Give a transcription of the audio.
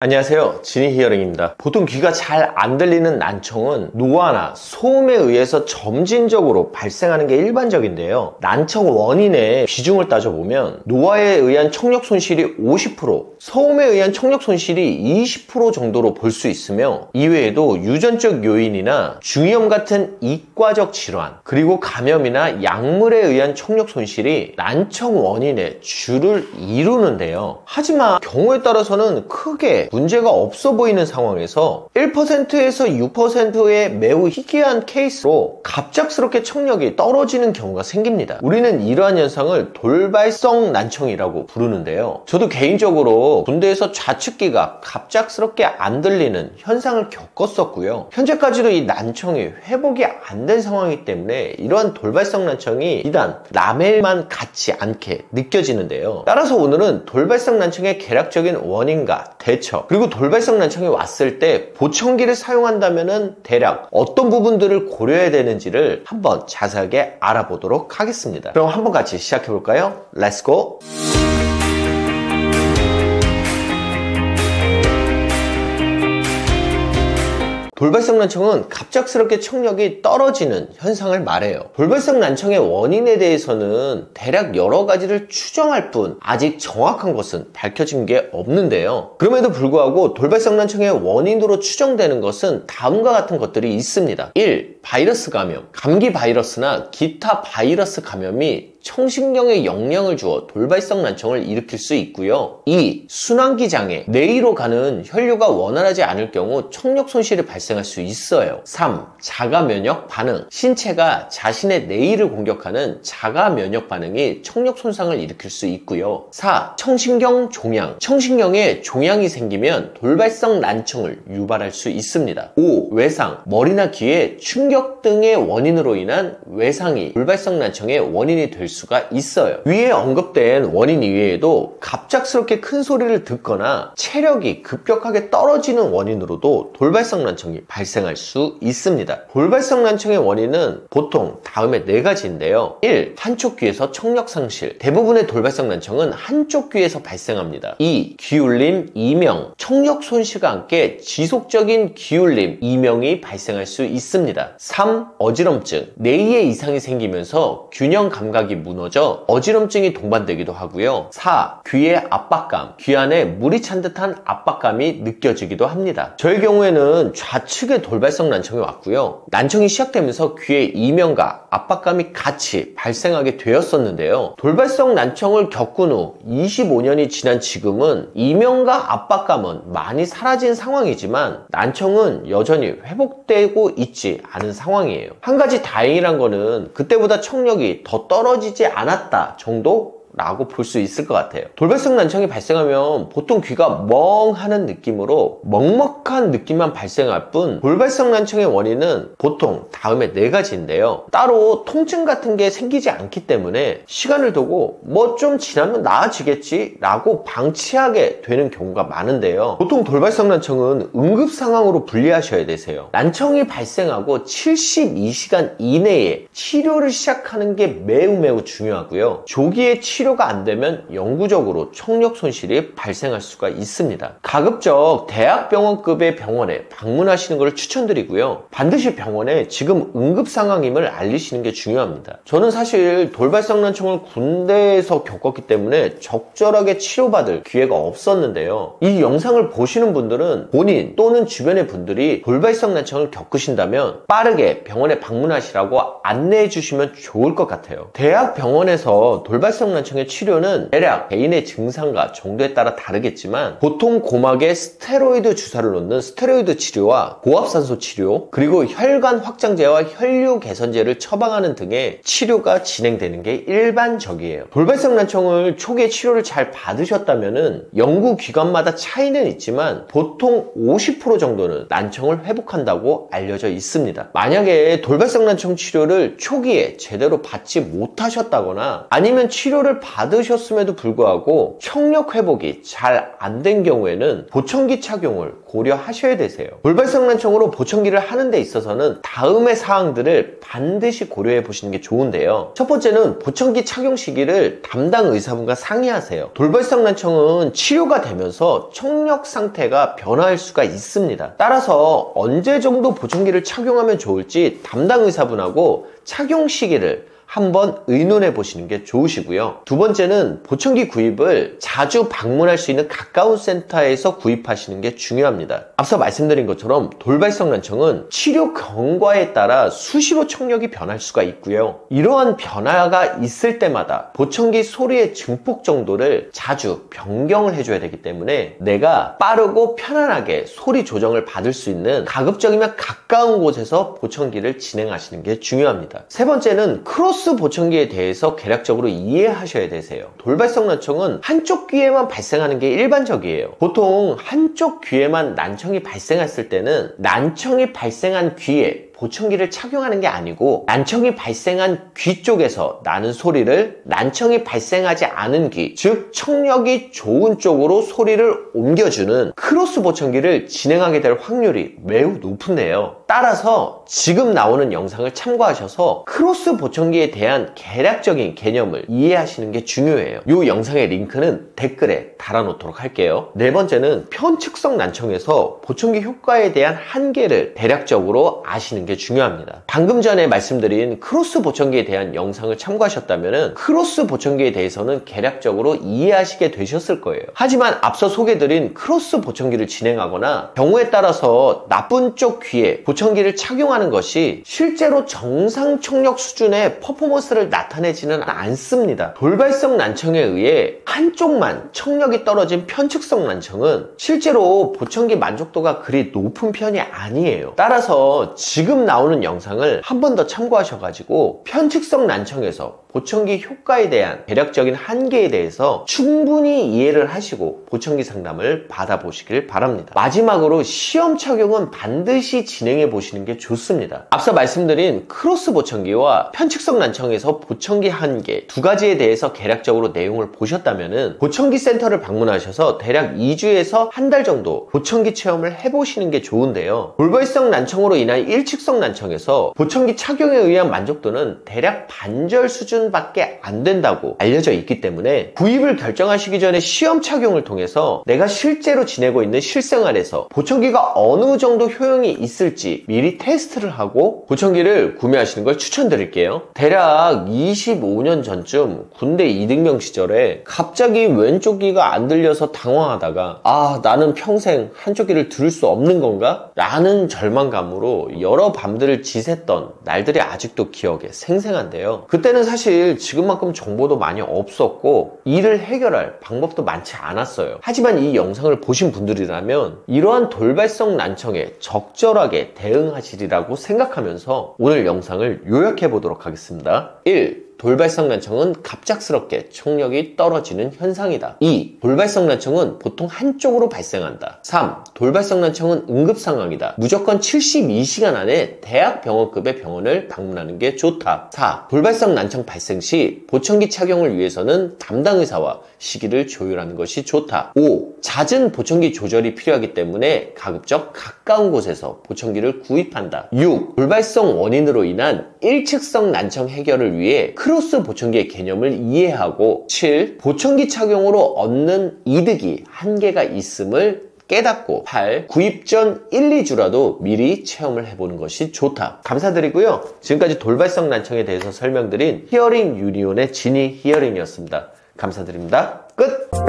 안녕하세요, 지니 히어링입니다. 보통 귀가 잘 안 들리는 난청은 노화나 소음에 의해서 점진적으로 발생하는 게 일반적인데요. 난청 원인의 비중을 따져보면 노화에 의한 청력 손실이 50%, 소음에 의한 청력 손실이 20% 정도로 볼 수 있으며, 이외에도 유전적 요인이나 중이염 같은 이과적 질환, 그리고 감염이나 약물에 의한 청력 손실이 난청 원인의 주를 이루는데요. 하지만 경우에 따라서는 크게 문제가 없어 보이는 상황에서 1%에서 6%의 매우 희귀한 케이스로 갑작스럽게 청력이 떨어지는 경우가 생깁니다. 우리는 이러한 현상을 돌발성 난청이라고 부르는데요. 저도 개인적으로 군대에서 좌측귀가 갑작스럽게 안 들리는 현상을 겪었었고요. 현재까지도 이 난청이 회복이 안 된 상황이기 때문에 이러한 돌발성 난청이 비단 라멜만 같지 않게 느껴지는데요. 따라서 오늘은 돌발성 난청의 개략적인 원인과 대처, 그리고 돌발성 난청이 왔을 때 보청기를 사용한다면 대략 어떤 부분들을 고려해야 되는지를 한번 자세하게 알아보도록 하겠습니다. 그럼 한번 같이 시작해 볼까요? Let's go! 돌발성 난청은 갑작스럽게 청력이 떨어지는 현상을 말해요. 돌발성 난청의 원인에 대해서는 대략 여러 가지를 추정할 뿐 아직 정확한 것은 밝혀진 게 없는데요. 그럼에도 불구하고 돌발성 난청의 원인으로 추정되는 것은 다음과 같은 것들이 있습니다. 1. 바이러스 감염. 감기 바이러스나 기타 바이러스 감염이 청신경에 영향을 주어 돌발성 난청을 일으킬 수 있고요. 2. 순환기 장애. 뇌로 가는 혈류가 원활하지 않을 경우 청력 손실이 발생할 수 있어요. 3. 자가 면역 반응. 신체가 자신의 뇌를 공격하는 자가 면역 반응이 청력 손상을 일으킬 수 있고요. 4. 청신경 종양. 청신경에 종양이 생기면 돌발성 난청을 유발할 수 있습니다. 5. 외상. 머리나 귀에 충격 등의 원인으로 인한 외상이 돌발성 난청의 원인이 될 수가 있어요. 위에 언급된 원인 이외에도 갑작스럽게 큰 소리를 듣거나 체력이 급격하게 떨어지는 원인으로도 돌발성 난청이 발생할 수 있습니다. 돌발성 난청의 원인은 보통 다음에 4가지인데요. 1. 한쪽 귀에서 청력 상실. 대부분의 돌발성 난청은 한쪽 귀에서 발생합니다. 2. 기울림, 이명. 청력 손실과 함께 지속적인 기울림, 이명이 발생할 수 있습니다. 3. 어지럼증. 뇌에 이상이 생기면서 균형 감각이 무너져 어지럼증이 동반되기도 하고요. 4. 귀의 압박감. 귀 안에 물이 찬 듯한 압박감이 느껴지기도 합니다. 저의 경우에는 좌측에 돌발성 난청이 왔고요. 난청이 시작되면서 귀에 이명과 압박감이 같이 발생하게 되었었는데요. 돌발성 난청을 겪은 후 25년이 지난 지금은 이명과 압박감은 많이 사라진 상황이지만 난청은 여전히 회복되고 있지 않은 상황이에요. 한 가지 다행이란 거는 그때보다 청력이 더 떨어지지 않았다 정도? 라고 볼 수 있을 것 같아요. 돌발성 난청이 발생하면 보통 귀가 멍하는 느낌으로 먹먹한 느낌만 발생할 뿐, 돌발성 난청의 원인은 보통 다음에 4가지인데요. 따로 통증 같은 게 생기지 않기 때문에 시간을 두고 뭐 좀 지나면 나아지겠지 라고 방치하게 되는 경우가 많은데요. 보통 돌발성 난청은 응급 상황으로 분리하셔야 되세요. 난청이 발생하고 72시간 이내에 치료를 시작하는 게 매우 중요하고요. 조기에 치료가 안 되면 영구적으로 청력 손실이 발생할 수가 있습니다. 가급적 대학병원급의 병원에 방문하시는 것을 추천드리고요. 반드시 병원에 지금 응급 상황임을 알리시는 게 중요합니다. 저는 사실 돌발성 난청을 군대에서 겪었기 때문에 적절하게 치료받을 기회가 없었는데요. 이 영상을 보시는 분들은 본인 또는 주변의 분들이 돌발성 난청을 겪으신다면 빠르게 병원에 방문하시라고 안내해 주시면 좋을 것 같아요. 대학병원에서 돌발성 난청 의 치료는 대략 개인의 증상과 정도에 따라 다르겠지만 보통 고막에 스테로이드 주사를 놓는 스테로이드 치료와 고압산소 치료, 그리고 혈관 확장제와 혈류 개선제를 처방하는 등의 치료가 진행되는 게 일반적이에요. 돌발성 난청을 초기에 치료를 잘 받으셨다면 연구기관마다 차이는 있지만 보통 50% 정도는 난청을 회복한다고 알려져 있습니다. 만약에 돌발성 난청 치료를 초기에 제대로 받지 못하셨다거나 아니면 치료를 치료를 받으셨음에도 불구하고 청력 회복이 잘 안 된 경우에는 보청기 착용을 고려하셔야 되세요. 돌발성 난청으로 보청기를 하는 데 있어서는 다음의 사항들을 반드시 고려해 보시는 게 좋은데요. 첫 번째는 보청기 착용 시기를 담당 의사분과 상의하세요. 돌발성 난청은 치료가 되면서 청력 상태가 변화할 수가 있습니다. 따라서 언제 정도 보청기를 착용하면 좋을지 담당 의사분하고 착용 시기를 한번 의논해 보시는 게 좋으시고요. 두 번째는 보청기 구입을 자주 방문할 수 있는 가까운 센터에서 구입하시는 게 중요합니다. 앞서 말씀드린 것처럼 돌발성 난청은 치료 경과에 따라 수시로 청력이 변할 수가 있고요. 이러한 변화가 있을 때마다 보청기 소리의 증폭 정도를 자주 변경을 해줘야 되기 때문에 내가 빠르고 편안하게 소리 조정을 받을 수 있는 가급적이면 가까운 곳에서 보청기를 진행하시는 게 중요합니다. 세 번째는 크로스 보청기에 대해서 개략적으로 이해하셔야 되세요. 돌발성 난청은 한쪽 귀에만 발생하는 게 일반적이에요. 보통 한쪽 귀에만 난청이 발생했을 때는 난청이 발생한 귀에 보청기를 착용하는 게 아니고 난청이 발생한 귀 쪽에서 나는 소리를 난청이 발생하지 않은 귀, 즉 청력이 좋은 쪽으로 소리를 옮겨주는 크로스 보청기를 진행하게 될 확률이 매우 높은데요. 따라서 지금 나오는 영상을 참고하셔서 크로스 보청기에 대한 개략적인 개념을 이해하시는 게 중요해요. 이 영상의 링크는 댓글에 달아놓도록 할게요. 네 번째는 편측성 난청에서 보청기 효과에 대한 한계를 대략적으로 아시는 게 중요합니다. 방금 전에 말씀드린 크로스 보청기에 대한 영상을 참고하셨다면 크로스 보청기에 대해서는 개략적으로 이해하시게 되셨을 거예요. 하지만 앞서 소개드린 크로스 보청기를 진행하거나 경우에 따라서 나쁜 쪽 귀에 보청기를 착용하는 것이 실제로 정상 청력 수준의 퍼포먼스를 나타내지는 않습니다. 돌발성 난청에 의해 한쪽만 청력이 떨어진 편측성 난청은 실제로 보청기 만족도가 그리 높은 편이 아니에요. 따라서 지금 나오는 영상을 한 번 더 참고하셔가지고 편측성 난청에서 보청기 효과에 대한 대략적인 한계에 대해서 충분히 이해를 하시고 보청기 상담을 받아보시길 바랍니다. 마지막으로 시험 착용은 반드시 진행해 보시는 게 좋습니다. 앞서 말씀드린 크로스 보청기와 편측성 난청에서 보청기 한계 두 가지에 대해서 개략적으로 내용을 보셨다면 보청기 센터를 방문하셔서 대략 2주에서 한 달 정도 보청기 체험을 해보시는 게 좋은데요. 돌발성 난청으로 인한 일측성 난청에서 보청기 착용에 의한 만족도는 대략 반절 수준밖에 안 된다고 알려져 있기 때문에 구입을 결정하시기 전에 시험 착용을 통해서 내가 실제로 지내고 있는 실생활에서 보청기가 어느 정도 효용이 있을지 미리 테스트를 하고 보청기를 구매하시는 걸 추천드릴게요. 대략 25년 전쯤 군대 이등병 시절에 갑자기 왼쪽 귀가 안 들려서 당황하다가 나는 평생 한쪽 귀를 들을 수 없는 건가? 라는 절망감으로 여러 밤들을 지샜던 날들이 아직도 기억에 생생한데요. 그때는 사실 지금만큼 정보도 많이 없었고 이를 해결할 방법도 많지 않았어요. 하지만 이 영상을 보신 분들이라면 이러한 돌발성 난청에 적절하게 대응하시리라고 생각하면서 오늘 영상을 요약해 보도록 하겠습니다. 1. 돌발성 난청은 갑작스럽게 청력이 떨어지는 현상이다. 2. 돌발성 난청은 보통 한쪽으로 발생한다. 3. 돌발성 난청은 응급상황이다. 무조건 72시간 안에 대학병원급의 병원을 방문하는 게 좋다. 4. 돌발성 난청 발생 시 보청기 착용을 위해서는 담당 의사와 시기를 조율하는 것이 좋다. 5. 잦은 보청기 조절이 필요하기 때문에 가급적 가까운 곳에서 보청기를 구입한다. 6. 돌발성 원인으로 인한 일측성 난청 해결을 위해 크로스 보청기의 개념을 이해하고 7. 보청기 착용으로 얻는 이득이 한계가 있음을 깨닫고 8. 구입 전 1, 2주라도 미리 체험을 해보는 것이 좋다. 감사드리고요. 지금까지 돌발성 난청에 대해서 설명드린 히어링 유니온의 지니 히어링이었습니다. 감사드립니다. 끝!